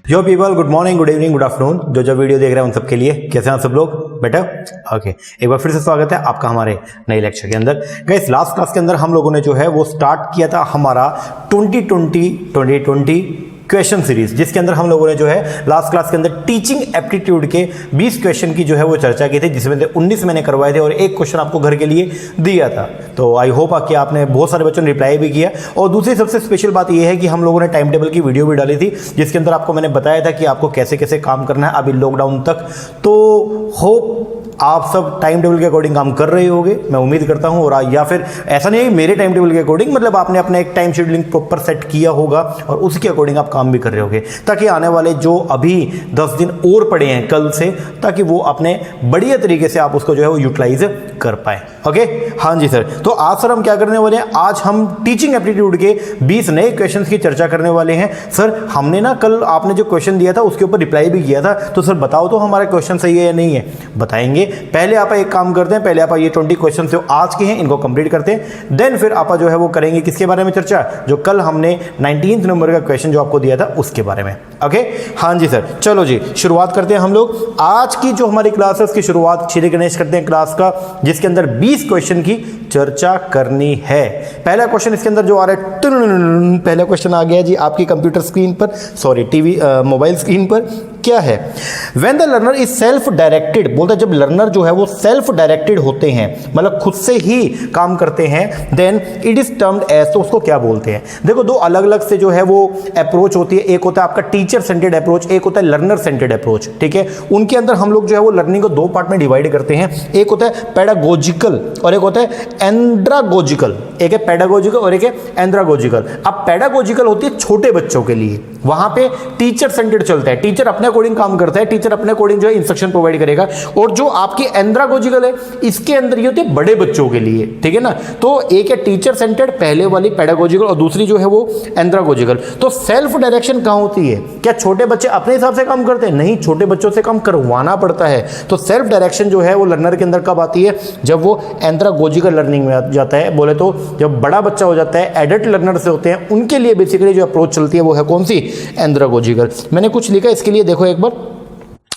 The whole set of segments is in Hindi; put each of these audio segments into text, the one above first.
यो people, good morning, good evening, good afternoon. जो वीडियो देख रहे हैं उन सबके लिए कैसे हैं आप सब लोग? Better okay. एक बार फिर से स्वागत है आपका हमारे नए लेक्चर के अंदर। गाइस, लास्ट क्लास के अंदर हम लोगों ने जो है वो स्टार्ट किया था हमारा 2020 क्वेश्चन सीरीज, जिसके अंदर हम लोगों ने जो है लास्ट क्लास के अंदर टीचिंग एप्टीट्यूड के 20 क्वेश्चन की जो है वो चर्चा की थी, जिसमें से 19 मैंने करवाए थे और एक क्वेश्चन आपको घर के लिए दिया था। तो आई होप कि आपने बहुत सारे बच्चों ने रिप्लाई भी किया। और दूसरी सबसे स्पेशल बात यह है कि हम लोगों ने टाइम टेबल की वीडियो भी डाली थी, जिसके अंदर आपको मैंने बताया था कि आपको कैसे कैसे काम करना है अभी लॉकडाउन तक। तो होप आप सब टाइम टेबल के अकॉर्डिंग काम कर रहे होगे, मैं उम्मीद करता हूं। और या फिर ऐसा नहीं है मेरे टाइम टेबल के अकॉर्डिंग, मतलब आपने अपना एक टाइम शेड्यूलिंग प्रॉपर सेट किया होगा और उसके अकॉर्डिंग आप काम भी कर रहे होगे, ताकि आने वाले जो अभी 10 दिन और पड़े हैं कल से, ताकि वो अपने बढ़िया तरीके से आप उसको जो है वो यूटिलाइज कर पाए। ओके, हाँ जी सर। तो आज सर हम क्या करने वाले हैं? आज हम टीचिंग एप्टीट्यूड के 20 नए क्वेश्चन की चर्चा करने वाले हैं। सर हमने ना कल आपने जो क्वेश्चन दिया था उसके ऊपर रिप्लाई भी किया था, तो सर बताओ तो हमारा क्वेश्चन सही है या नहीं है? बताएंगे। पहले आप एक काम करते हैं, पहले आप ये 20 क्वेश्चन जो आज के हैं इनको कंप्लीट करते हैं, देन फिर आप जो है वो करेंगे किसके बारे में चर्चा? जो कल हमने 19 नंबर का क्वेश्चन जो आपको दिया था उसके बारे में। ओके, हाँ जी सर। चलो जी, शुरुआत करते हैं हम लोग। आज की जो हमारी क्लास है उसकी शुरुआत श्री गणेश करते हैं क्लास का, जिसके अंदर 20 क्वेश्चन की चर्चा करनी है। पहला क्वेश्चन इसके अंदर जो आ रहा है, पहला क्वेश्चन आ गया जी आपकी कंप्यूटर स्क्रीन पर, सॉरी टीवी मोबाइल स्क्रीन पर। क्या है? When the learner is self directed, बोलता है जब लर्नर जो है वो सेल्फ डायरेक्टेड होते हैं, मतलब खुद से ही काम करते हैं, then it is termed as, तो उसको क्या बोलते हैं? देखो, दो अलग अलग से जो है वो अप्रोच होती है। एक होता है आपका टीचर सेंटर्ड अप्रोच, एक होता है लर्नर सेंटर्ड अप्रोच। ठीक है, उनके अंदर हम लोग जो है वो लर्निंग को दो पार्ट में डिवाइड करते हैं। एक होता है पेडागोजिकल और एक होता है एंड्रागोजिकल। एक है पेडागोजिकल और एक है एंड्रागोजिकल। अब पेडागोजिकल होती है छोटे बच्चों के लिए, वहां पे टीचर सेंटर्ड चलता है, टीचर अपने अकॉर्डिंग काम करता है, टीचर अपने अकॉर्डिंग जो है इंस्ट्रक्शन प्रोवाइड करेगा। और जो आपकी एंड्रागोजिकल है, इसके अंदर ये होती है बड़े बच्चों के लिए। ठीक है ना? तो एक है टीचर सेंटर्ड, पहले वाली पेडागोजिकल, और दूसरी जो है वो एंड्रागोजिकल। तो सेल्फ डायरेक्शन कहां होती है? क्या छोटे बच्चे अपने हिसाब से काम करते हैं? नहीं, छोटे बच्चों से काम करवाना पड़ता है। तो सेल्फ डायरेक्शन जो है वो लर्नर के अंदर कब आती है? जब वो एंड्रागोजिकल लर्निंग में आ जाता है। बोले तो जब बड़ा बच्चा हो जाता है, एडल्ट लर्नर से होते हैं, उनके लिए बेसिकली जो अप्रोच चलती है वो है कौन सी? एंड्रागोजिकल। मैंने कुछ लिखा इसके लिए, देखो एक बार।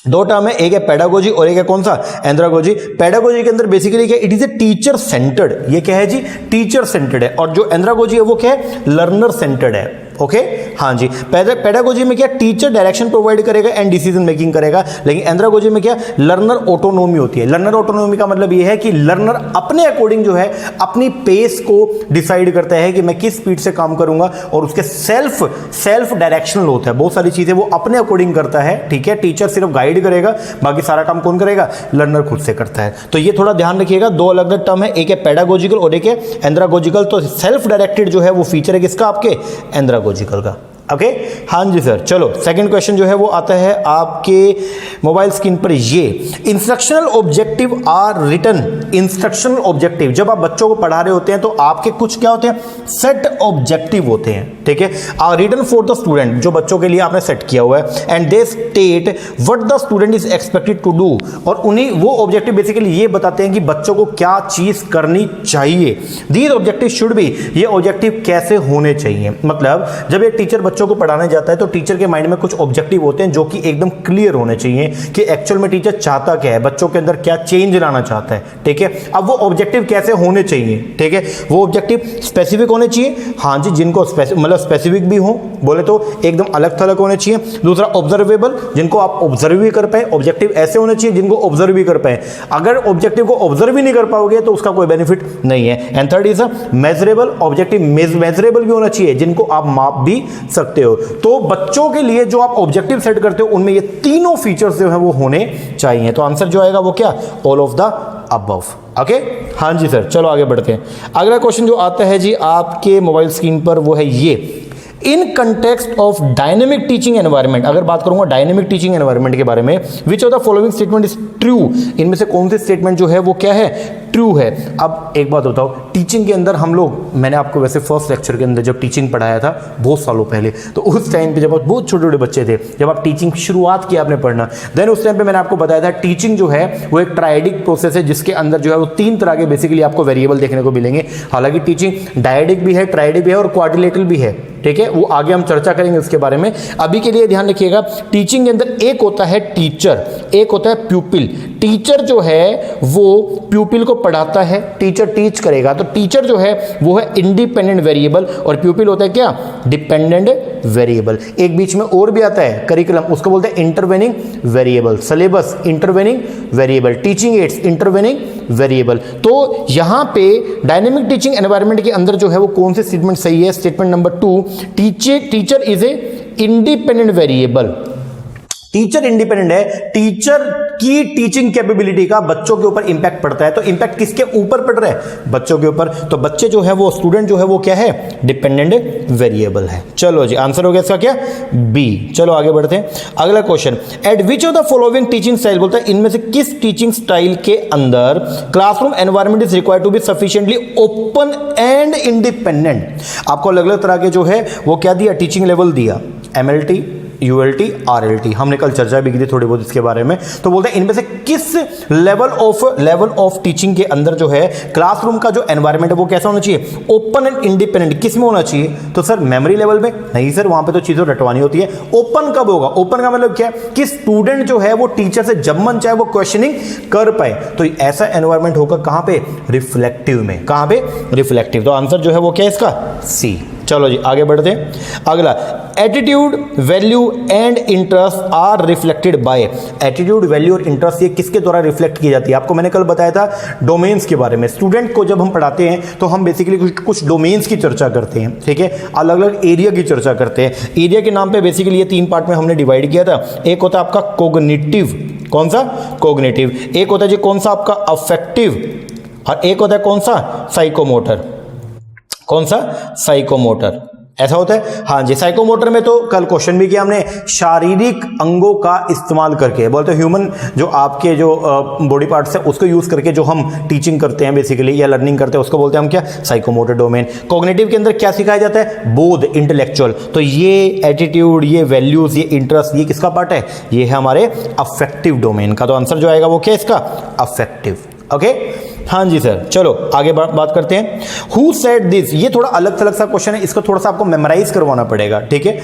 दो टर्म है, एक है पेडागोजी और एक है कौन सा? एंड्रागोजी। पेडागोजी के अंदर बेसिकली क्या? It is a teacher centred. ये क्या है जी? टीचर सेंटर्ड है। और जो एंड्रागोजी है वो क्या है? लर्नर सेंटर्ड है। ओके, हाँ जी। पेडागोजी में क्या? टीचर डायरेक्शन प्रोवाइड करेगा एंड डिसीजन मेकिंग करेगा। लेकिन एंड्रागोजी में क्या? लर्नर ऑटोनोमी होती है। लर्नर ऑटोनोमी का मतलब ये है कि लर्नर अपने अकॉर्डिंग जो है अपनी पेस को डिसाइड करता है कि मैं किस स्पीड से काम करूंगा, और उसके सेल्फ डायरेक्शनल होता है। बहुत सारी चीजें वो अपने अकॉर्डिंग करता है। ठीक है, टीचर सिर्फ गाइड करेगा, बाकी सारा काम कौन करेगा? लर्नर खुद से करता है। तो ये थोड़ा ध्यान रखिएगा, दो अलग अलग टर्म है, एक है पेडागोजिकल और एक है एंड्रागोजिकल। तो सेल्फ डायरेक्टेड जो है वो फीचर है किसका? आपके एंड्रागोजिकल का। ओके, हाँ जी सर। चलो, सेकंड क्वेश्चन जो है वो आता है आपके मोबाइल स्क्रीन पर। ये instructional objective are written. Instructional objective, जब आप बच्चों को पढ़ा रहे होते हैं तो आपके कुछ क्या होते हैं? सेट ऑब्जेक्टिव होते हैं। ठीक है, are written for the student, जो बच्चों के लिए आपने सेट किया हुआ है, and they state what the student is expected to do. और उन्हीं वो ऑब्जेक्टिव बेसिकली ये बताते हैं कि बच्चों को क्या चीज करनी चाहिए। दीज ऑब्जेक्टिव शुड बी, ये ऑब्जेक्टिव कैसे होने चाहिए? मतलब जब एक टीचर बच्चों को पढ़ाने जाता है तो टीचर के माइंड में कुछ ऑब्जेक्टिव होते हैं जो कि एकदम क्लियर होने चाहिए कि एक्चुअल में टीचर चाहता क्या है, बच्चों के अंदर क्या चेंज लाना चाहता है। ठीक है, अब वो ऑब्जेक्टिव कैसे होने चाहिए? ठीक है, वो ऑब्जेक्टिव स्पेसिफिक होने चाहिए। हाँ जी, जिनको मतलब स्पेसिफिक भी हो, बोले तो एकदम अलग थलग होने चाहिए। दूसरा ऑब्जर्वेबल, जिनको आप ऑब्जर्व भी कर पाए। ऑब्जेक्टिव ऐसे होने चाहिए जिनको ऑब्जर्व भी कर पाए। अगर ऑब्जेक्टिव को ऑब्जर्व भी नहीं कर पाओगे तो उसका कोई बेनिफिट नहीं है। And third is measurable, objective measurable भी होना चाहिए, जिनको आप माप भी सकते हो। तो बच्चों के लिए जो आप ऑब्जेक्टिव सेट करते हो उनमें ये तीनों फीचर्स जो है वो होने चाहिए। तो आंसर जो आएगा वो क्या? All of the above. Okay, हाँ जी सर। चलो आगे बढ़ते हैं। अगला क्वेश्चन जो आता है जी आपके मोबाइल स्क्रीन पर वो है ये, in context of dynamic teaching environment. अगर बात करूंगा डायनेमिक टीचिंग एनवायरनमेंट के बारे में, विच of the following statement is true, इनमें से कौन सी स्टेटमेंट जो है वो क्या है? ट्रू है। अब एक बात बताओ, टीचिंग के अंदर हम लोग, मैंने आपको वैसे फर्स्ट लेक्चर के अंदर जब टीचिंग पढ़ाया था बहुत सालों पहले, तो उस टाइम पे जब आप बहुत छोटे छोटे बच्चे थे, जब आप टीचिंग शुरुआत किया आपने पढ़ना, देन उस टाइम पे मैंने आपको बताया था टीचिंग जो है वो एक ट्राइडिक प्रोसेस है, जिसके अंदर जो है वो 3 तरह के बेसिकली आपको वेरिएबल देखने को मिलेंगे। हालांकि टीचिंग डायडिक भी है, ट्राइडिक भी है और क्वाड्रिलेटरल भी है, ठीक है, वो आगे हम चर्चा करेंगे उसके बारे में। अभी के लिए ध्यान रखिएगा, टीचिंग के अंदर एक होता है टीचर, एक होता है प्यूपिल। टीचर जो है वो प्यूपिल को पढ़ाता है, टीचर टीच करेगा, तो टीचर जो है वो है इंडिपेंडेंट वेरिएबल और प्यूपिल होता है क्या, डिपेंडेंट वेरिएबल। एक बीच में और भी आता है करिकुलम, उसको बोलते हैं intervening variable, syllabus intervening variable, teaching ads intervening variable. तो यहां पे डायनेमिक टीचिंग एनवायरनमेंट के अंदर जो है वो कौन सी स्टेटमेंट सही है, statement number 2, teacher is a independent variable. Teacher independent है, टीचर की टीचिंग कैपेबिलिटी का बच्चों के ऊपर इंपैक्ट पड़ता है, तो इंपैक्ट किसके ऊपर पड़ रहा है, बच्चों के ऊपर, तो बच्चे जो है वो स्टूडेंट जो है वो क्या है, डिपेंडेंट वेरिएबल है। चलो जी, आंसर हो गया इसका क्या, बी। चलो आगे बढ़ते हैं, अगला question, at which of the following teaching style, बोलता है इनमें से किस टीचिंग स्टाइल के अंदर classroom environment is required to be sufficiently open and independent. आपको अलग अलग तरह के जो है वो क्या दिया, टीचिंग लेवल दिया, MLT, ULT, RLT, हमने कल चर्चा भी की थी थोड़ी बहुत इसके बारे में। तो बोलते हैं इनमें से किस लेवल ऑफ टीचिंग के अंदर जो है क्लासरूम का जो एनवायरनमेंट है वो कैसा होना चाहिए, ओपन एंड इंडिपेंडेंट। किस में होना चाहिए, तो सर मेमोरी लेवल में नहीं सर, वहां पे तो चीजें रटवानी होती है। ओपन कब होगा, ओपन का मतलब क्या है कि स्टूडेंट जो है वो टीचर से जब मन चाहे वो क्वेश्चनिंग कर पाए, तो ऐसा एनवायरनमेंट होगा कहां पे, रिफ्लेक्टिव में। कहां पे, रिफ्लेक्टिव। तो आंसर जो है वो क्या है इसका, सी। चलो जी आगे बढ़ते हैं, अगला, attitude, value and interest are reflected by. Attitude, value और इंटरेस्ट ये किसके द्वारा रिफ्लेक्ट की जाती है, आपको मैंने कल बताया था डोमेन्स के बारे में। स्टूडेंट को जब हम पढ़ाते हैं तो हम बेसिकली कुछ डोमेन्स की चर्चा करते हैं, ठीक है, अलग अलग एरिया की चर्चा करते हैं। एरिया के नाम पे बेसिकली ये 3 पार्ट में हमने डिवाइड किया था। एक होता है आपका कोग्निटिव, कौन सा, कोग्निटिव। एक होता है जी कौन सा आपका अफेक्टिव, और एक होता है कौन सा, साइकोमोटर। कौन सा, साइकोमोटर, ऐसा होता है। हाँ जी, साइकोमोटर में तो कल क्वेश्चन भी किया हमने, शारीरिक अंगों का इस्तेमाल करके, बोलते हैं ह्यूमन जो आपके जो बॉडी पार्ट्स है उसको यूज करके जो हम टीचिंग करते हैं बेसिकली या लर्निंग करते हैं उसको बोलते हैं हम क्या, साइकोमोटर डोमेन। कॉग्निटिव के अंदर क्या सिखाया जाता है, बोध, इंटेलेक्चुअल। तो ये एटीट्यूड, ये वैल्यूज, ये इंटरेस्ट, ये किसका पार्ट है, ये है हमारे अफेक्टिव डोमेन का। तो आंसर जो आएगा वो क्या है इसका, अफेक्टिव। ओके, हाँ जी सर। चलो आगे बात करते हैं, हु सेड दिस। ये थोड़ा अलग थलग सा क्वेश्चन है, इसको थोड़ा सा आपको मेमोराइज करवाना पड़ेगा, ठीक है,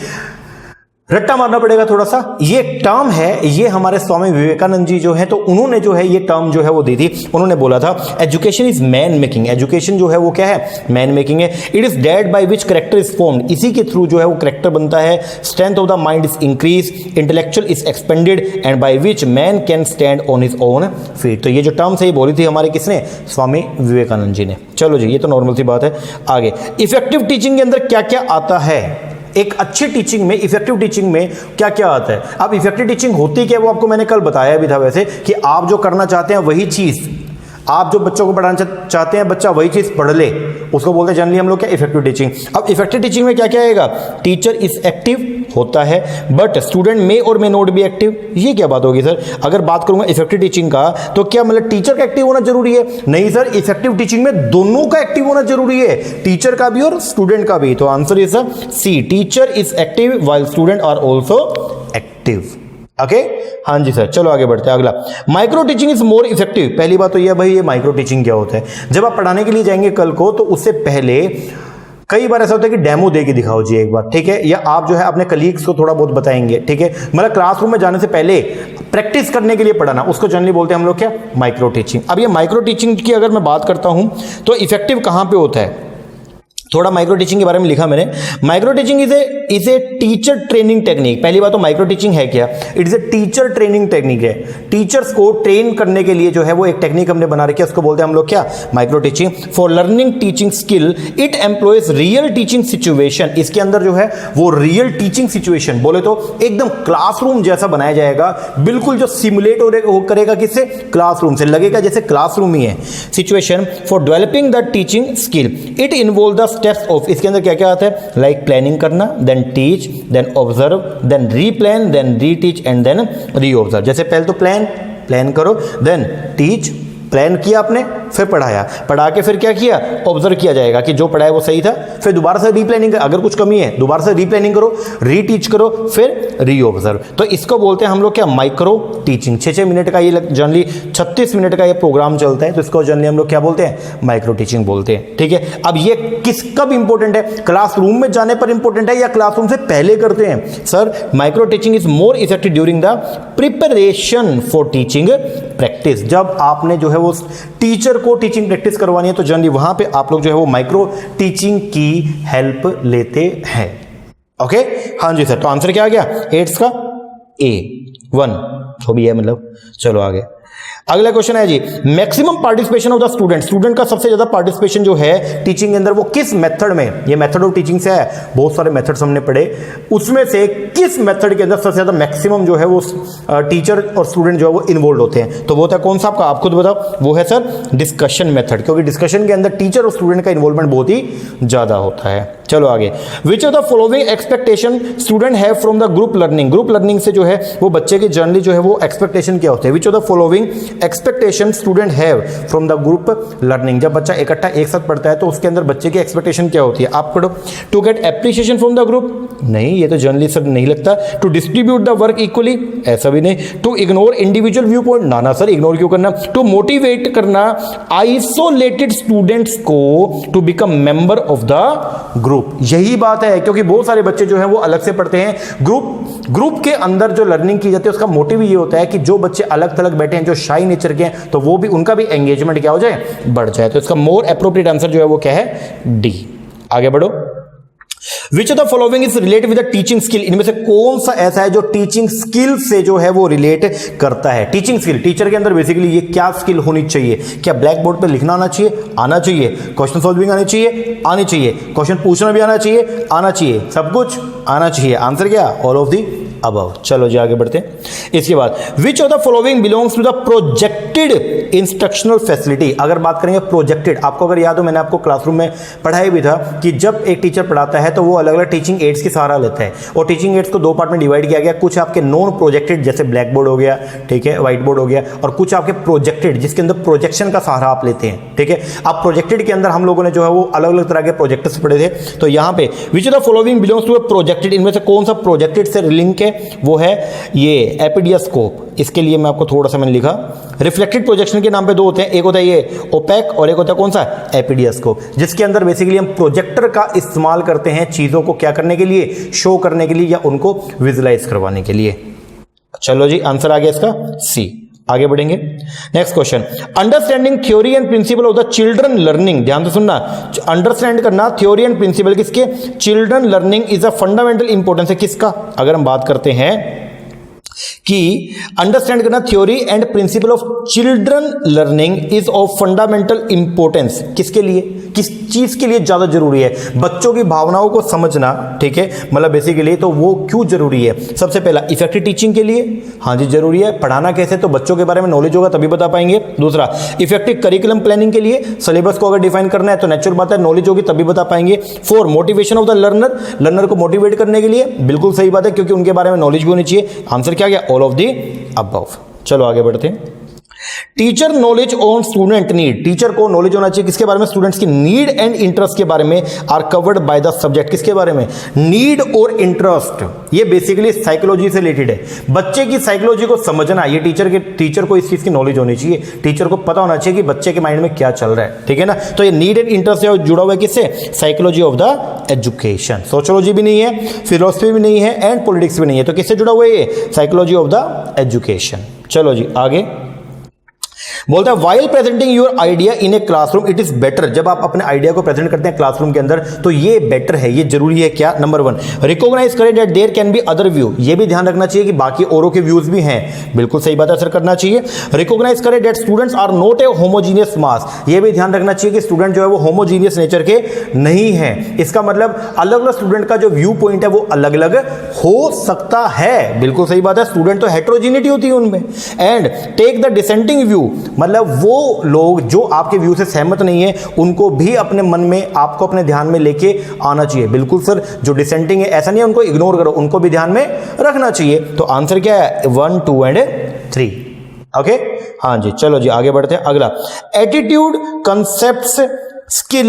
रट्टा मारना पड़ेगा थोड़ा सा। ये टर्म है, ये हमारे स्वामी विवेकानंद जी जो है, तो उन्होंने जो है ये टर्म जो है वो दी थी। उन्होंने बोला था education is man making. Education जो है वो क्या है, मैन मेकिंग है। It is that by which character is formed. इसी के थ्रू जो है वो करेक्टर बनता है। Strength of the mind is increase, intellectual is expanded and by which man can stand on his own feet. तो ये जो टर्म्स है ये बोली थी हमारे किसने, स्वामी विवेकानंद जी ने। चलो जी, ये तो नॉर्मल सी बात है। आगे, इफेक्टिव टीचिंग के अंदर क्या क्या आता है, एक अच्छी टीचिंग में, इफेक्टिव टीचिंग में क्या क्या आता है। अब इफेक्टिव टीचिंग होती क्या है वो आपको मैंने कल बताया भी था वैसे, कि आप जो करना चाहते हैं वही चीज, आप जो बच्चों को पढ़ाना चाहते हैं बच्चा वही चीज पढ़ ले, उसको बोलते हैं जनरली हम लोग क्या, इफेक्टिव टीचिंग। अब इफेक्टिव टीचिंग में क्या क्या आएगा, टीचर इज एक्टिव होता है, बट स्टूडेंट मे और मे नॉट बी एक्टिव। ये क्या बात होगी सर, अगर बात करूंगा इफेक्टिव टीचिंग का तो क्या मतलब टीचर का एक्टिव होना जरूरी है, नहीं सर, इफेक्टिव टीचिंग में दोनों का एक्टिव होना जरूरी है, टीचर का भी और स्टूडेंट का भी। तो answer is C, teacher is active while student are also active. Okay, हाँ जी सर। चलो आगे बढ़ते हैं, अगला, micro teaching is more effective. पहली बात तो यह भाई, ये माइक्रो टीचिंग क्या होता है। जब आप पढ़ाने के लिए जाएंगे कल को तो उससे पहले कई बार ऐसा होता है कि डेमो दे के दिखाओ जी एक बार, ठीक है, या आप जो है अपने कलीग्स को थोड़ा बहुत बताएंगे, ठीक है, मतलब क्लासरूम में जाने से पहले प्रैक्टिस करने के लिए पढ़ाना, उसको जनरली बोलते हैं हम लोग क्या, माइक्रो टीचिंग। अब ये माइक्रो टीचिंग की अगर मैं बात करता हूं तो इफेक्टिव कहां पे होता है, थोड़ा माइक्रो टीचिंग के बारे में लिखा मैंने। Micro teaching is a teacher training technique. पहली बात तो माइक्रो टीचिंग है क्या, it is a teacher training technique है। टीचर्स को ट्रेन करने के लिए जो है वो एक टेक्निक हमने बना रखी है, उसको बोलते हैं हम लोग क्या, micro teaching. For learning teaching skill it employees real teaching situation. इसके अंदर जो है वो रियल टीचिंग सिचुएशन, बोले तो एकदम क्लासरूम जैसा बनाया जाएगा, बिल्कुल जो सिमुलेट करेगा किससे, क्लासरूम से, लगेगा जैसे क्लासरूम ही है। Situation for developing the teaching skill it involve the steps of. इसके अंदर क्या क्या आता है, लाइक प्लानिंग करना, then teach, then observe, then replan, then reteach and then reobserve. जैसे पहले तो प्लान करो, देन टीच, प्लान किया आपने, फिर पढ़ा के फिर क्या किया, ऑब्जर्व किया जाएगा कि जो पढ़ाया वो सही था, फिर दोबारा से रीप्लानिंग, अगर कुछ कमी है दोबारा से रीप्लानिंग करो, रीटीच करो, फिर रीऑब्जर्व। तो इसको बोलते हैं हम लोग क्या, माइक्रो टीचिंग। 6-6 मिनट का ये जनरली 36 मिनट का ये प्रोग्राम चलता है, तो इसको जनरली हम लोग क्या बोलते हैं, माइक्रो टीचिंग बोलते हैं। ठीक है, अब ये किस कब इंपॉर्टेंट है, क्लासरूम में जाने पर इंपॉर्टेंट है या क्लासरूम से पहले करते हैं? Sir micro teaching is more effective during the preparation for teaching practice. जब आपने जो है वो टीचर को टीचिंग प्रैक्टिस करवानी है तो जनरली वहां पे आप लोग जो है वो माइक्रो टीचिंग की हेल्प लेते हैं। ओके, हाँ जी सर, तो आंसर क्या आ गया 8 का A1 जो भी है, मतलब चलो आगे। अगला क्वेश्चन है जी, maximum participation of the student का सबसे ज्यादा पार्टिसिपेशन जो है टीचिंग के अंदर वो किस मेथड में, ये मेथड ऑफ टीचिंग से है, बहुत सारे मेथड्स हमने पढ़े, उसमें से किस मेथड के अंदर सबसे ज्यादा मैक्सिमम जो है वो टीचर और स्टूडेंट जो है वो इन्वॉल्व होते हैं? तो वो होता है कौन सा आपका, आप खुद बताओ, वो है सर डिस्कशन मेथड, क्योंकि डिस्कशन के अंदर टीचर और स्टूडेंट का इन्वॉल्वमेंट बहुत ही ज्यादा होता है। चलो आगे, विच of the following expectation student have from the group learning? Group learning से जो है वो बच्चे की जर्नली जो है वो एक्सपेक्टेशन क्या होते हैं? विच of the following expectation student have from the group learning? जब बच्चा इकट्ठा एक साथ पढ़ता है तो उसके अंदर बच्चे की एक्सपेक्टेशन क्या होती है? आप पढ़ो, to get appreciation from the group, नहीं ये तो जर्नली सर नहीं लगता। To distribute the work equally, ऐसा भी नहीं। To ignore individual view point, ना सर इग्नोर क्यों करना। टू मोटिवेट करना आइसोलेटेड स्टूडेंट्स को to become member of the group, यही बात है, क्योंकि बहुत सारे बच्चे जो हैं वो अलग से पढ़ते हैं। ग्रुप के अंदर जो लर्निंग की जाती है उसका मोटिव ये होता है कि जो बच्चे अलग थलग बैठे हैं, जो शाई नेचर के हैं, तो वो भी उनका भी एंगेजमेंट क्या हो जाए, बढ़ जाए। तो इसका मोर एप्रोप्रिएट आंसर जो है वो क्या है, डी। आगे बढ़ो, विच of the following is related with the teaching skill? इनमें से कौन सा ऐसा है जो टीचिंग स्किल से जो है वो रिलेट करता है? टीचिंग स्किल, टीचर के अंदर बेसिकली ये क्या स्किल होनी चाहिए? क्या ब्लैक बोर्ड पे लिखना आना चाहिए? आना चाहिए। क्वेश्चन सॉल्विंग आनी चाहिए? आनी चाहिए। क्वेश्चन पूछना भी आना चाहिए? आना चाहिए। सब कुछ आना चाहिए। आंसर क्या, ऑल ऑफ दी अबव। चलो जी आगे बढ़ते हैं। इसके बाद, which of the following belongs to the projected instructional facility? अगर बात करेंगे प्रोजेक्टेड, आपको अगर याद हो मैंने आपको क्लासरूम में पढ़ाया भी था कि जब एक टीचर पढ़ाता है तो वो अलग अलग टीचिंग एड्स की सहारा लेता है, और टीचिंग एड्स को दो पार्ट में डिवाइड किया गया। कुछ आपके नॉन प्रोजेक्टेड जैसे ब्लैक बोर्ड हो गया, ठीक है, व्हाइट बोर्ड हो गया, और कुछ आपके प्रोजेक्टेड जिसके अंदर प्रोजेक्शन का सहारा आप लेते हैं। ठीक है, अब प्रोजेक्टेड के अंदर हम लोगों ने जो है वो अलग अलग तरह के प्रोजेक्टर्स पढ़े थे। तो यहाँ पे which of the following belongs to a projected, इनमें से कौन सा प्रोजेक्टेड से लिंक है? वो है ये एपीडियास्कोप। इसके लिए मैं आपको थोड़ा सा मैंने लिखा, रिफ्लेक्टेड प्रोजेक्शन के नाम पे दो होते हैं, एक होता है ये ओपेक और एक होता है कौन सा, एपीडियास्कोप, जिसके अंदर बेसिकली हम प्रोजेक्टर का इस्तेमाल करते हैं चीजों को क्या करने के लिए, शो करने के लिए या उनको विजुलाइज करवाने के लिए। चलो जी आंसर आ गया इसका सी। आगे बढ़ेंगे, next question, understanding theory and principle of the children learning. ध्यान से सुनना, अंडरस्टैंड करना थ्योरी एंड प्रिंसिपल किसके, children learning is a fundamental importance है किसका? अगर हम बात करते हैं कि अंडरस्टैंड करना theory and principle of children learning is of fundamental importance, किसके लिए, किस चीज के लिए ज्यादा जरूरी है? बच्चों की भावनाओं को समझना, ठीक है, मतलब बेसिकली तो वो क्यों जरूरी है? सबसे पहला इफेक्टिव टीचिंग के लिए, हाँ जी जरूरी है। पढ़ाना कैसे, तो बच्चों के बारे में नॉलेज होगा तभी बता पाएंगे। दूसरा, इफेक्टिव करिकुलम प्लानिंग के लिए, सिलेबस को अगर डिफाइन करना है तो नेचुरल बात है नॉलेज होगी तभी बता पाएंगे। Four, motivation of the learner, learner को मोटिवेट करने के लिए, बिल्कुल सही बात है क्योंकि उनके बारे में नॉलेज भी होनी चाहिए। आंसर क्या गया, ऑल ऑफ दी अबव। चलो आगे बढ़ते हैं। Teacher knowledge on student need, teacher को नॉलेज होना चाहिए किसके बारे में, स्टूडेंट्स की नीड एंड इंटरेस्ट के बारे में। Are covered by the subject, किसके बारे में, नीड और इंटरेस्ट, ये बेसिकली साइकोलॉजी से रिलेटेड है। बच्चे की साइकोलॉजी को समझना, ये टीचर को इस चीज की नॉलेज होनी चाहिए, टीचर को पता होना चाहिए कि बच्चे के माइंड में क्या चल रहा है, ठीक है ना। तो ये नीड एंड इंटरेस्ट जुड़ा हुआ है किससे, psychology of the education. Sociology भी नहीं है, फिलोसफी भी नहीं है एंड पॉलिटिक्स भी नहीं है, तो किससे जुड़ा हुआ है ये, साइकोलॉजी ऑफ द एजुकेशन। चलो जी आगे बोलता है, while presenting your idea in a classroom it is better, जब आप अपने आइडिया को प्रेजेंट करते हैं क्लासरूम के अंदर तो ये बेटर है, ये जरूरी है क्या, नंबर वन, रिकॉग्नाइज करें that there can be other view, ये भी ध्यान रखना चाहिए कि बाकी औरों के व्यूज भी हैं, बिल्कुल सही बात है सर करना चाहिए। रिकॉग्नाइज करें that students are not a homogeneous mass, ये भी ध्यान रखना चाहिए कि स्टूडेंट जो है वो होमोजीनियस नेचर के नहीं है, इसका मतलब अलग अलग स्टूडेंट का जो व्यू पॉइंट है वो अलग अलग हो सकता है, बिल्कुल सही बात है, स्टूडेंट तो हेट्रोजीनिटी होती है उनमें। And take the dissenting view, मतलब वो लोग जो आपके व्यू से सहमत नहीं है उनको भी अपने मन में, आपको अपने ध्यान में लेके आना चाहिए। बिल्कुल सर, जो डिसेंटिंग है ऐसा नहीं है उनको इग्नोर करो, उनको भी ध्यान में रखना चाहिए। तो आंसर क्या है, 1, 2 एंड 3। ओके, हाँ जी, चलो जी आगे बढ़ते हैं। अगला, attitude, concepts, skill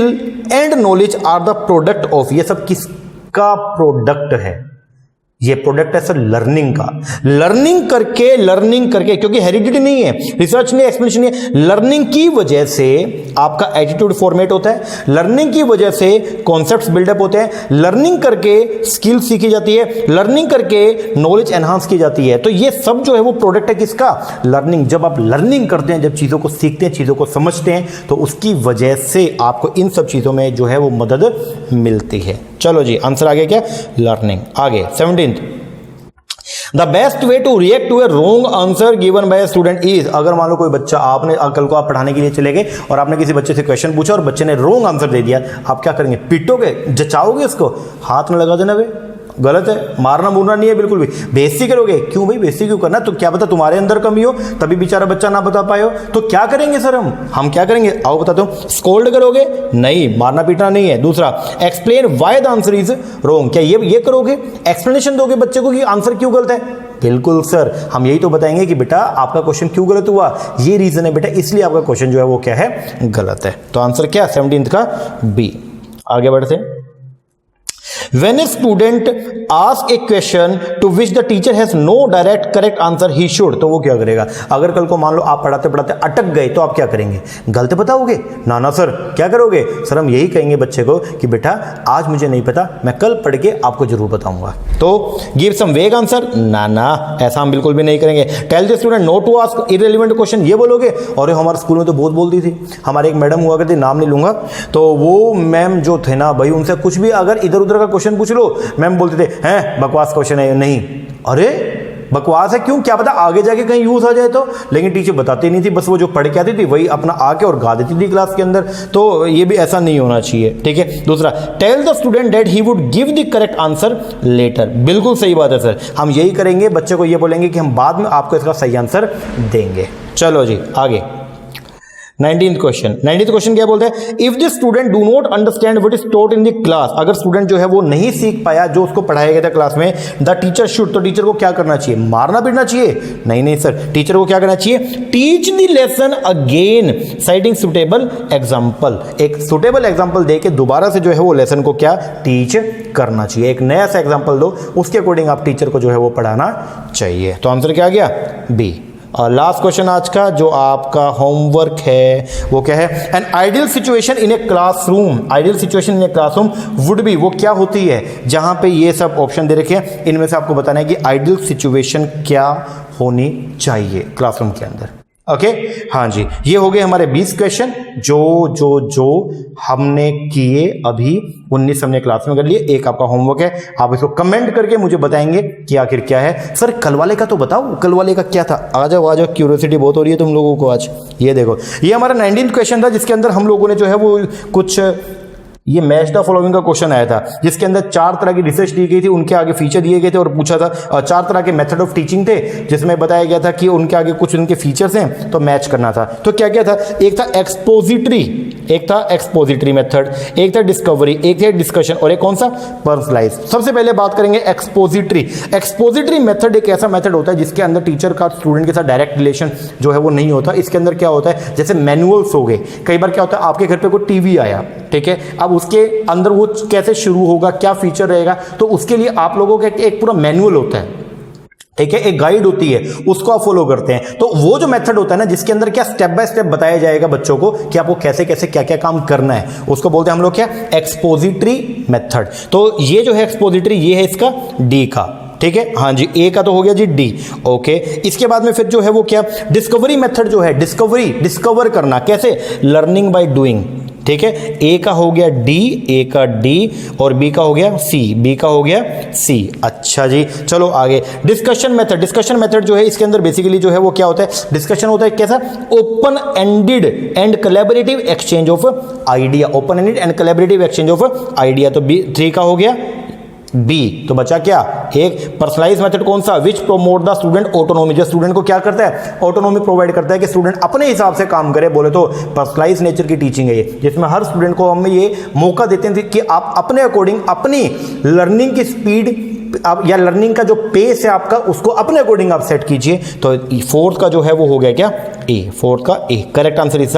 and knowledge are the product of, ये सब किसका प्रोडक्ट है? ये प्रोडक्ट है सर लर्निंग का। लर्निंग करके क्योंकि हेरिडिटी नहीं है, रिसर्च नहीं, एक्सप्लेनेशन नहीं है, लर्निंग की वजह से आपका एटीट्यूड फॉर्मेट होता है, लर्निंग की वजह से कॉन्सेप्ट्स बिल्डअप होते हैं, लर्निंग करके स्किल सीखी जाती है, लर्निंग करके नॉलेज एनहांस की जाती है। तो ये सब जो है वो प्रोडक्ट है किसका? लर्निंग। जब आप लर्निंग करते हैं, जब चीज़ों को सीखते हैं, चीज़ों को समझते हैं, तो उसकी वजह से आपको इन सब चीज़ों में जो है वो मदद मिलती है। चलो जी, आंसर आ गया क्या? लर्निंग। आगे 17th, the best way to react to a wrong answer given by student is, अगर मान लो कोई बच्चा, आपने कल को आप पढ़ाने के लिए चले गए और आपने किसी बच्चे से क्वेश्चन पूछा और बच्चे ने रॉन्ग आंसर दे दिया, आप क्या करेंगे? पिटोगे, जचाओगे उसको, हाथ में लगा देना वे, गलत है, मारना मुरना नहीं है बिल्कुल भी, बेइज्जती करोगे। क्यों भाई बेइज्जती क्यों करना? तो क्या पता तुम्हारे अंदर कमी हो, तभी बेचारा बच्चा ना बता पाए हो, तो क्या करेंगे सर हम क्या करेंगे? आओ बताता हूं। स्कोल्ड करोगे? नहीं, मारना पीटना नहीं है। दूसरा, explain why the answer is wrong, क्या ये करोगे? एक्सप्लेनेशन दोगे बच्चे को कि आंसर क्यों गलत है? बिल्कुल सर, हम यही तो बताएंगे कि बेटा आपका क्वेश्चन क्यों गलत हुआ, ये रीजन है बेटा, इसलिए आपका क्वेश्चन जो है वो क्या है? गलत है। तो आंसर क्या? 17th का बी। आगे बढ़ते हैं। When a student asks a question to which the teacher has no direct correct answer, he should, तो वो क्या करेगा? अगर कल को मान लो आप पढ़ाते पढ़ाते अटक गए तो आप क्या करेंगे? गलत बताओगे? ना सर, क्या करोगे? सर हम यही कहेंगे बच्चे को कि बेटा आज मुझे नहीं पता, मैं कल पढ़ के आपको जरूर बताऊंगा। तो गिव सम वेग आंसर, ना ऐसा हम बिल्कुल भी नहीं करेंगे। Tell the student not to ask irrelevant question, ये बोलोगे? और हमारे स्कूल में तो बहुत बोलती थी, हमारे एक मैडम हुआ करती, नाम नहीं लूंगा, तो वो मैम जो थे ना भाई, उनसे कुछ भी अगर इधर उधर का क्वेश्चन पूछ लो, मैम बोलते थे हैं बकवास क्वेश्चन है। नहीं, अरे बकवास है क्यों? क्या पता आगे जाके कहीं यूज आ जाए तो। लेकिन टीचर बताती नहीं थी, बस वो जो पढ़ के आती थी वही अपना आके और गा देती थी क्लास के अंदर। तो ये भी ऐसा नहीं होना चाहिए, ठीक है। दूसरा, tell the student that he would give the correct answer later, बिल्कुल सही बात है सर, हम यही करेंगे, बच्चे को ये बोलेंगे कि हम बाद में आपको इसका सही आंसर देंगे। चलो जी आगे 19th क्वेश्चन क्या बोलते हैं? If the student do not understand what is taught in the class, अगर स्टूडेंट जो है वो नहीं सीख पाया जो उसको पढ़ाया गया था क्लास में, द टीचर शुड, तो टीचर को क्या करना चाहिए? मारना पीटना चाहिए? नहीं सर, टीचर को क्या करना चाहिए? Teach the lesson again citing suitable example, एक सुटेबल एग्जाम्पल दे के दोबारा से जो है वो लेसन को क्या टीच करना चाहिए। एक नया सा एग्जाम्पल दो, उसके अकॉर्डिंग आप टीचर को जो है वो पढ़ाना चाहिए। तो आंसर क्या आ गया? बी। और लास्ट क्वेश्चन आज का जो आपका होमवर्क है वो क्या है? An ideal situation in a classroom, ideal situation in a classroom would be, वो क्या होती है? जहां पे ये सब ऑप्शन दे रखे हैं, इनमें से आपको बताना है कि आइडियल सिचुएशन क्या होनी चाहिए क्लासरूम के अंदर। ओके हाँ जी, ये हो गए हमारे 20 क्वेश्चन जो हमने किए अभी 19 हमने क्लास में कर लिए। एक आपका होमवर्क है, आप इसको कमेंट करके मुझे बताएंगे कि आखिर क्या है। सर कल वाले का तो बताओ, कल वाले का क्या था? आ जाओ, क्यूरियोसिटी बहुत हो रही है तुम लोगों को आज। ये देखो, ये हमारा 19th क्वेश्चन था, जिसके अंदर हम लोगों ने जो है वो कुछ ये मैच द फॉलोइंग का क्वेश्चन आया था, जिसके अंदर 4 तरह की रिसर्च दी गई थी, उनके आगे फीचर दिए गए थे और पूछा था 4 तरह के मेथड ऑफ टीचिंग थे, जिसमें बताया गया था कि उनके आगे कुछ उनके फीचर्स हैं तो मैच करना था। तो क्या क्या था? एक था एक्सपोजिटरी मेथड, एक था डिस्कवरी, एक था डिस्कशन और एक कौन सा? पर्सनलाइज। सबसे पहले बात करेंगे एक्सपोजिटरी मेथड। एक ऐसा मेथड होता है जिसके अंदर टीचर का स्टूडेंट के साथ डायरेक्ट रिलेशन जो है वो नहीं होता। इसके अंदर क्या होता है, जैसे मैनुअल्स हो गए, कई बार क्या होता है आपके घर पे कोई टीवी आया, ठीक है, अब उसके अंदर वो कैसे शुरू होगा, क्या फीचर रहेगा, तो उसके लिए आप लोगों का एक पूरा मैनुअल होता है, ठीक है, एक गाइड होती है, उसको आप फॉलो करते हैं। तो वो जो मेथड होता है ना, जिसके अंदर क्या स्टेप बाय स्टेप बताया जाएगा बच्चों को कि आपको कैसे कैसे क्या क्या काम करना है, उसको बोलते हैं हम लोग क्या? Expository method. तो ये जो है एक्सपोजिटरी, ये है इसका डी का, ठीक है, हाँ जी, ए का तो हो गया जी डी। ओके, इसके बाद में फिर जो है वो क्या? डिस्कवरी मेथड जो है, डिस्कवर करना, कैसे? लर्निंग बाय डूइंग, ठीक है। ए का हो गया डी, ए का डी और बी का हो गया सी, बी का हो गया सी। अच्छा जी, चलो आगे। डिस्कशन मेथड जो है, इसके अंदर बेसिकली जो है वो क्या होता है? डिस्कशन होता है कैसा? Open ended and collaborative exchange of idea, open ended and collaborative exchange of idea. तो बी 3 का हो गया बी। तो बचा क्या? एक पर्सनलाइज मेथड, कौन सा? विच प्रोमोट द स्टूडेंट ऑटोनॉमी, जो स्टूडेंट को क्या करता है? ऑटोनॉमी प्रोवाइड करता है कि स्टूडेंट अपने हिसाब से काम करे। बोले तो पर्सनलाइज नेचर की टीचिंग है ये, जिसमें हर स्टूडेंट को हम ये मौका देते हैं कि आप अपने अकॉर्डिंग अपनी लर्निंग की स्पीड आप या लर्निंग का जो पेस है आपका उसको अपने अकॉर्डिंग आप सेट कीजिए। तो फोर्थ का जो है वो हो गया क्या, ए, फोर्थ का A. Correct answer is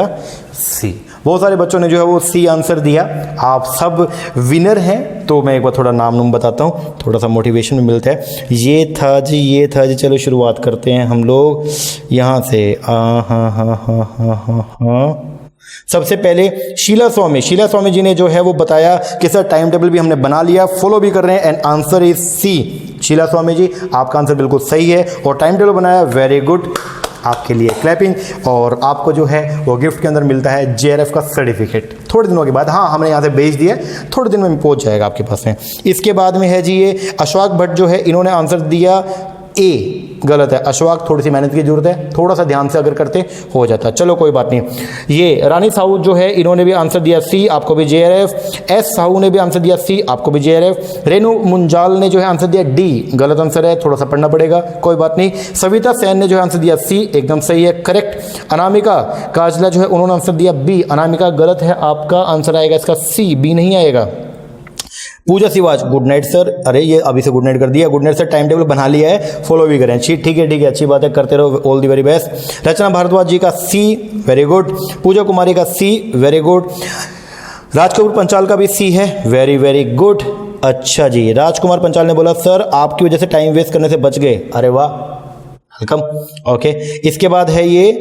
C. बहुत सारे बच्चों ने जो है वो सी आंसर दिया, आप सब विनर हैं। तो मैं एक बार थोड़ा नाम बताता हूँ, थोड़ा सा मोटिवेशन भी मिलता है। ये था जी, ये था जी। चलो शुरुआत करते हैं हम लोग यहाँ से। हाँ। सबसे पहले शीला स्वामी जी ने जो है वो बताया कि सर टाइम टेबल भी हमने बना लिया, फॉलो भी कर रहे हैं, and answer is C. Sheela Swami ji, आपका आंसर बिल्कुल सही है और टाइम टेबल बनाया, वेरी गुड, आपके लिए क्लैपिंग। और आपको जो है वो गिफ्ट के अंदर मिलता है JRF का सर्टिफिकेट थोड़े दिनों के बाद। हाँ, हमने यहाँ से भेज दिया, थोड़े दिन में पहुँच जाएगा आपके पास में। इसके बाद में है जी ये अशफाक भट्ट जो है, इन्होंने आंसर दिया ए, गलत है। अशफाक, थोड़ी सी मेहनत की जरूरत है, थोड़ा सा ध्यान से अगर करते हो जाता। चलो कोई बात नहीं। ये रानी साहू जो है, इन्होंने भी आंसर दिया सी, आपको भी JRF। एस साहू ने भी आंसर दिया सी, आपको भी JRF। रेनू मुंजाल ने जो है आंसर दिया डी, गलत आंसर है, थोड़ा सा पढ़ना पड़ेगा, कोई बात नहीं। सविता सेन ने जो है आंसर दिया सी, एकदम सही है, करेक्ट। अनामिका काजला जो है, उन्होंने आंसर दिया बी। अनामिका, गलत है, आपका आंसर आएगा इसका सी, बी नहीं आएगा। पूजा सिवाज, गुड नाइट सर। अरे ये अभी से गुड नाइट कर दिया। Good night sir, time table बना लिया है, फॉलो भी करें। ठीक है, अच्छी बात है, करते रहो, ऑल दी वेरी बेस्ट। रचना भारद्वाज जी का सी, वेरी गुड। पूजा कुमारी का C, very good. Raj Kapoor Panchal का भी सी है, वेरी वेरी गुड। अच्छा जी, राजकुमार पंचाल ने बोला सर आपकी वजह से टाइम वेस्ट करने से बच गए। अरे वाह, वेलकम। ओके, इसके बाद है ये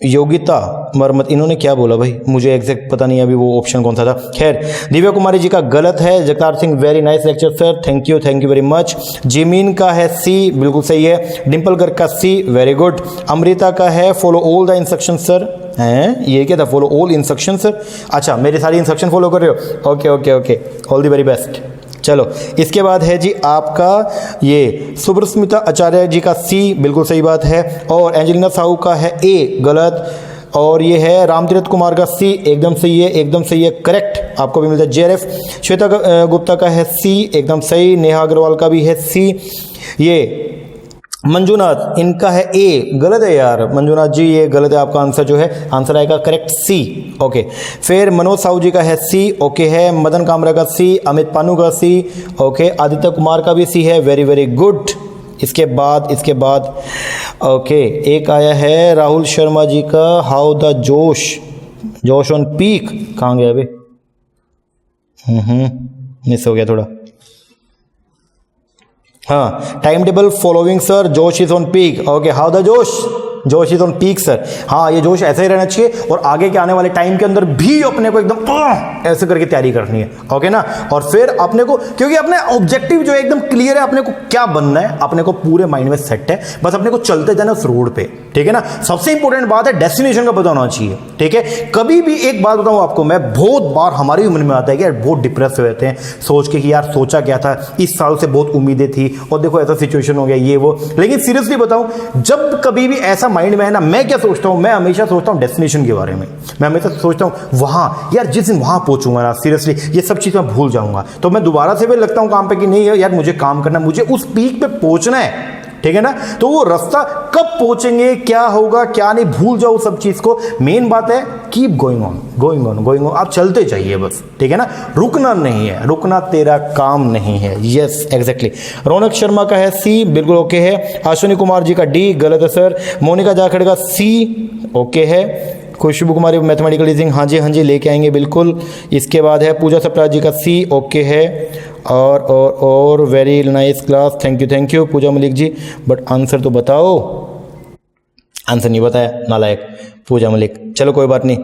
योगिता मरमत, इन्होंने क्या बोला भाई, मुझे एग्जैक्ट पता नहीं अभी वो ऑप्शन कौन सा था। खैर, दिव्या कुमारी जी का गलत है। Jagtar Singh, very nice lecture sir, thank you very much. Jimin का है सी, बिल्कुल सही है। डिम्पल गर्ग का सी, वेरी गुड। अमृता का है follow all the instruction sir, हैं ये क्या था, फॉलो ऑल इंस्ट्रक्शन सर। अच्छा, मेरे सारी इंस्ट्रक्शन फॉलो कर रहे हो, okay okay okay, all the very best. चलो, इसके बाद है जी आपका ये सुब्रस्मिता आचार्य जी का सी, बिल्कुल सही बात है। और एंजेलिना साहू का है ए, गलत। और ये है रामतीर्थ कुमार का सी, एकदम सही है, एकदम सही है, करेक्ट, आपको भी मिलता है JRF। श्वेता गुप्ता का है सी, एकदम सही। नेहा अग्रवाल का भी है सी। ये मंजूनाथ, इनका है ए, गलत है यार मंजूनाथ जी, ये गलत है, आपका आंसर जो है आंसर आएगा करेक्ट सी, ओके। फिर मनोज साहू जी का है सी, ओके है। मदन कामरा का सी, अमित पानू का सी, ओके। आदित्य कुमार का भी सी है, वेरी वेरी गुड। इसके बाद ओके, एक आया है राहुल शर्मा जी का, हाउ द जोश ऑन पीक, कहाँ गया अभी, मिस हो गया थोड़ा। हाँ, टाइम टेबल फॉलोइंग सर, जोश is on peak, okay. How the जोश इज ऑन पीक सर। हाँ, ये जोश ऐसे ही रहना चाहिए और आगे के आने वाले टाइम के अंदर भी अपने को एकदम ऐसे करके तैयारी करनी है, ओके ना। और फिर अपने को, क्योंकि अपने ऑब्जेक्टिव जो है एकदम क्लियर है, अपने को क्या बनना है, अपने को पूरे माइंड में सेट है, बस अपने को चलते जाना उस रोड पे, ठीक है ना। सबसे इंपॉर्टेंट बात है डेस्टिनेशन का पता होना चाहिए, ठीक है। कभी भी एक बात बताऊं आपको, मैं बहुत बार हमारी उम्र में आता है कि यार बहुत डिप्रेस हो जाते हैं सोच के कि यार सोचा क्या था, इस साल से बहुत उम्मीदें थी और देखो ऐसा सिचुएशन हो गया ये वो। लेकिन सीरियसली बताऊं, जब कभी भी ऐसा माइंड में है ना, मैं क्या सोचता हूं, मैं हमेशा सोचता हूं डेस्टिनेशन के बारे में। मैं हमेशा सोचता हूं वहां, यार जिस दिन वहां पहुंचूंगा ना, सीरियसली ये सब चीज़ मैं भूल जाऊंगा, तो मैं दोबारा से भी लगता हूं काम पे कि नहीं यार मुझे काम करना, मुझे उस पीक पे पहुंचना है, ठीक है ना। तो वो रास्ता कब पहुंचेंगे, क्या होगा क्या नहीं, भूल जाओ सब चीज को। मेन बात है कीप गोइंग ऑन, आप चलते जाइए बस, ठीक है ना। रुकना नहीं है, रुकना तेरा काम नहीं है। Yes exactly. रौनक शर्मा का है सी, बिल्कुल ओके है। अश्विनी कुमार जी का डी, गलत है सर। मोनिका जाखड़ का सी, ओके है। खुशबू कुमारी मैथमेटिकल रीजनिंग, हाँ जी लेके आएंगे बिल्कुल। इसके बाद है पूजा सप्राज जी का सी, ओके है। और very nice class, thank you Pooja Malik ji. But answer तो बताओ, आंसर नहीं बताया, नालायक पूजा मलिक। चलो कोई बात नहीं।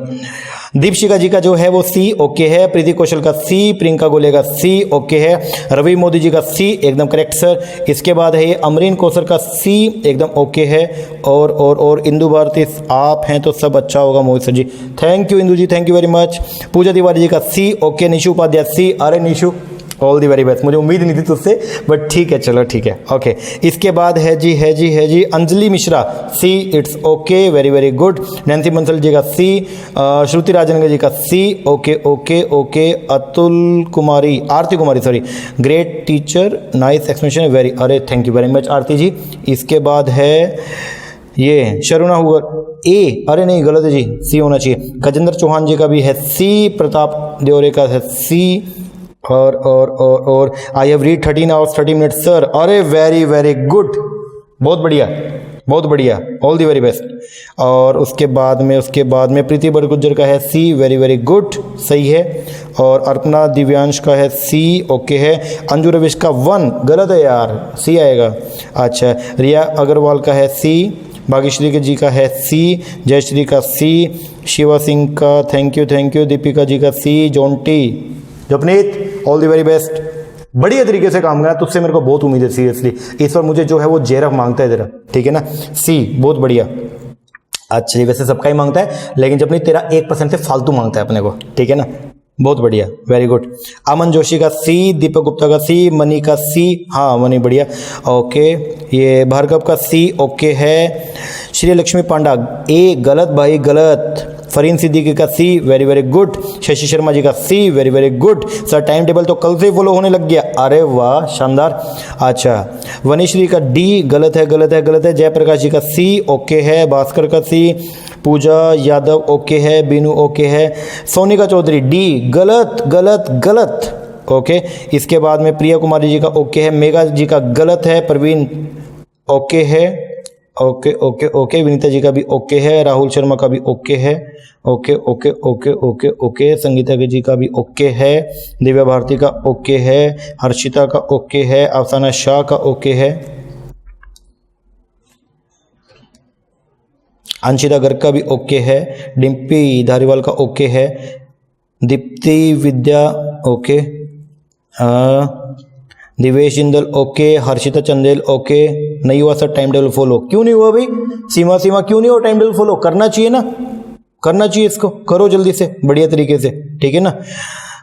दीपशिका जी का जो है वो सी, ओके है। प्रीति कौशल का सी, प्रियंका गोले का सी, ओके है। रवि मोदी जी का सी, एकदम करेक्ट सर। इसके बाद है ये अमरीन कौसर का सी, एकदम ओके है। और इंदु भारती आप हैं तो सब अच्छा होगा Mohit sir ji, thank you Indu ji, thank you very much. Pooja Tiwari ji का C, okay. Nishu Upadhyay C, अरे Nishu all the very best, मुझे उम्मीद नहीं थी तुझसे, बट ठीक है, चलो ठीक है, ओके। इसके बाद है जी Anjali Mishra C, it's okay, very very good. Nancy Bansal ji का सी, श्रुति राजन जी का C, okay. Aarti Kumari sorry, great teacher, nice explanation, very, अरे thank you very much Aarti ji. इसके बाद है ये शरुणा हुआ ए, अरे नहीं गलत है जी, सी होना चाहिए। गजेंद्र चौहान जी का भी है सी, प्रताप देवरे का है सी, और I have read 13 hours 30 minutes sir. अरे वेरी वेरी गुड, बहुत बढ़िया बहुत बढ़िया, ऑल दी वेरी बेस्ट। और उसके बाद में प्रीति बड़गुज्जर का है सी, वेरी वेरी गुड, सही है। और अर्पणा दिव्यांश का है सी, ओके है। अंजू रविश का 1 गलत है यार, सी आएगा। अच्छा, रिया अग्रवाल का है सी, भाग्यश्री के जी का है सी, जयश्री का सी, शिवा सिंह का थैंक यू, दीपिका जी का C, Jonty, Japneet all the very best. बढ़िया तरीके से काम करा, तुझसे मेरे को बहुत उम्मीद है सीरियसली। इस बार मुझे जो है वो जेरफ मांगता है तेरा, ठीक है ना। सी, बहुत बढ़िया। अच्छा जी, वैसे सबका ही मांगता है, लेकिन जब नहीं तेरा 1% से फालतू मांगता है अपने को, ठीक है ना। बहुत बढ़िया, वेरी गुड। अमन जोशी का सी, दीपक गुप्ता का सी, मनी का सी, हाँ मनी बढ़िया, ओके। ये भार्गव का सी, ओके है। श्री लक्ष्मी पांडा ए, गलत भाई गलत। फरीन सिद्दीकी का C, very very good. Shashi Sharma ji का C, very very good. Sir time table तो कल से फॉलो होने लग गया, अरे वाह शानदार। अच्छा, वनीश्री का डी, गलत है। जयप्रकाश जी का सी, ओके है। भास्कर का सी, पूजा यादव ओके है, बीनू ओके है। सोनिका चौधरी डी, गलत, ओके। इसके बाद में प्रिया कुमारी जी का ओके है, मेघा जी का गलत है, प्रवीण ओके है, ओके। विनीता जी का भी ओके है, राहुल शर्मा का भी ओके है, ओके। संगीता जी का भी ओके है, दिव्या भारती का ओके है, हर्षिता का ओके है, अफसाना शाह का ओके है, अंशिता गर्ग का भी ओके है, डिम्पी धारीवाल का ओके है, Deepti Vidya okay, Divesh Jindal okay, Harshita Chandel okay. नहीं हुआ सर टाइम टेबल फॉलो, क्यों नहीं हुआ भाई? सीमा क्यों नहीं हुआ टाइम टेबल फॉलो? करना चाहिए ना, करना चाहिए, इसको करो जल्दी से बढ़िया तरीके से, ठीक है ना।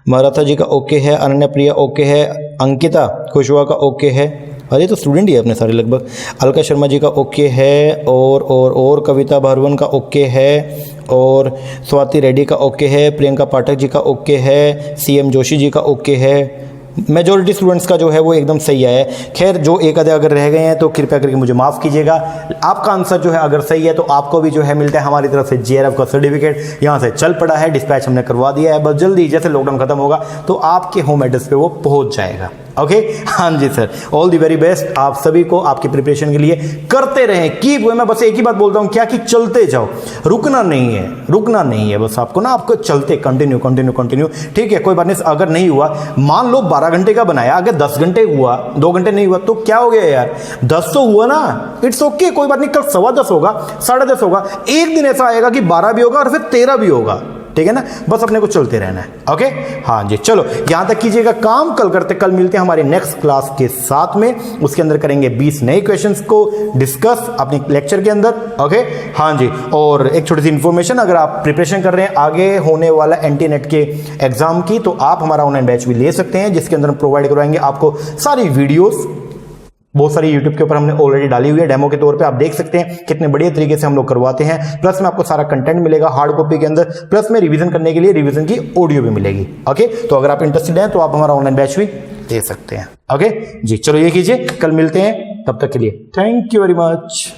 मराठा जी का ओके है, अनन्या प्रिया ओके है, अंकिता कुशवाहा का ओके है, अरे तो स्टूडेंट ही है अपने सारे लगभग। अलका शर्मा जी का ओके है, और कविता भारवन का ओके है, और स्वाति रेड्डी का ओके है, प्रियंका पाठक जी का ओके है, सीएम जोशी जी का ओके है। मेजॉरिटी स्टूडेंट्स का जो है वो एकदम सही है। खैर जो एक आधे अगर रह गए हैं तो कृपया करके मुझे माफ़ कीजिएगा। आपका आंसर जो है अगर सही है तो आपको भी जो है मिलता है हमारी तरफ से जेआरएफ का सर्टिफिकेट। यहाँ से चल पड़ा है, डिस्पैच हमने करवा दिया है, बस जल्दी जैसे लॉकडाउन खत्म होगा तो आपके होम एड्रेस पे वो पहुँच जाएगा। ओके, हाँ जी sir, all the very best आप सभी को आपकी प्रिपरेशन के लिए। करते रहें, कीप, मैं बस एक ही बात बोलता हूँ क्या कि चलते जाओ, रुकना नहीं है बस आपको ना, आपको चलते कंटिन्यू, ठीक है। कोई बात नहीं, अगर नहीं हुआ, मान लो 12 घंटे का बनाया, अगर 10 घंटे हुआ, 2 घंटे नहीं हुआ तो क्या हो गया यार, 10 तो हुआ ना, इट्स ओके, कोई बात नहीं। कल 10:15 होगा, 10:30 होगा, एक दिन ऐसा आएगा कि 12 भी होगा और फिर 13 भी होगा, ठीक है ना। बस अपने को चलते रहना है, ओके। हाँ जी, चलो यहां तक कीजिएगा काम, कल मिलते हैं हमारे नेक्स्ट क्लास के साथ में। उसके अंदर करेंगे 20 नए क्वेश्चंस को डिस्कस अपने लेक्चर के अंदर, ओके। हाँ जी, और एक छोटी सी इंफॉर्मेशन, अगर आप प्रिपरेशन कर रहे हैं आगे होने वाला एंटी नेट के एग्जाम की, तो आप हमारा ऑनलाइन बैच भी ले सकते हैं, जिसके अंदर हम प्रोवाइड करवाएंगे आपको सारी वीडियोस। बहुत सारी YouTube के ऊपर हमने ऑलरेडी डाली हुई है डेमो के तौर पे, आप देख सकते हैं कितने बढ़िया तरीके से हम लोग करवाते हैं। प्लस में आपको सारा कंटेंट मिलेगा हार्ड कॉपी के अंदर, प्लस में रिवीजन करने के लिए रिवीजन की ऑडियो भी मिलेगी, ओके। तो अगर आप इंटरेस्टेड हैं तो आप हमारा ऑनलाइन बैच भी दे सकते हैं, ओके जी। चलो ये कीजिए, कल मिलते हैं, तब तक के लिए थैंक यू वेरी मच।